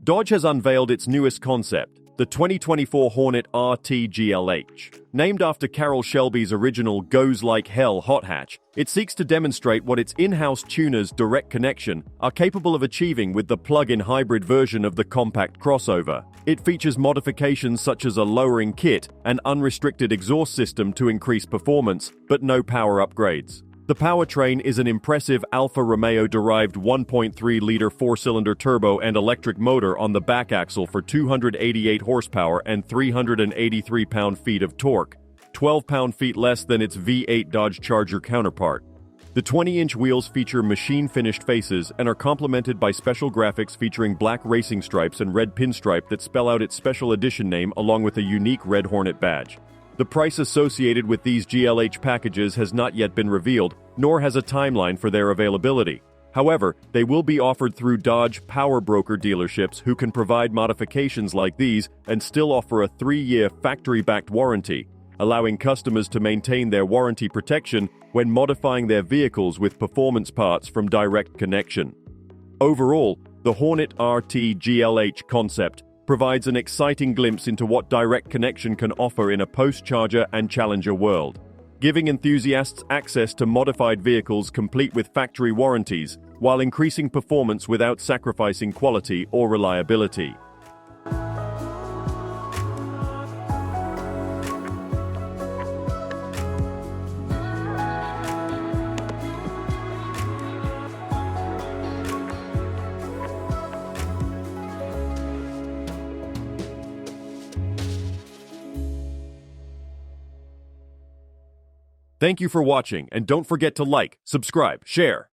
Dodge has unveiled its newest concept, the 2024 Hornet RT GLH. Named after Carroll Shelby's original Goes Like Hell hot hatch, it seeks to demonstrate what its in-house tuners' direct connection are capable of achieving with the plug-in hybrid version of the compact crossover. It features modifications such as a lowering kit and unrestricted exhaust system to increase performance, but no power upgrades. The powertrain is an impressive Alfa Romeo-derived 1.3-liter four-cylinder turbo and electric motor on the back axle for 288 horsepower and 383 pound-feet of torque, 12 pound-feet less than its V8 Dodge Charger counterpart. The 20-inch wheels feature machine-finished faces and are complemented by special graphics featuring black racing stripes and red pinstripe that spell out its special edition name along with a unique Red Hornet badge. The price associated with these GLH packages has not yet been revealed, nor has a timeline for their availability. However, they will be offered through Dodge power broker dealerships who can provide modifications like these and still offer a 3-year factory-backed warranty, allowing customers to maintain their warranty protection when modifying their vehicles with performance parts from direct connection. Overall, the Hornet RT GLH concept provides an exciting glimpse into what direct connection can offer in a post-charger and challenger world, giving enthusiasts access to modified vehicles complete with factory warranties while increasing performance without sacrificing quality or reliability. Thank you for watching, and don't forget to like, subscribe, share.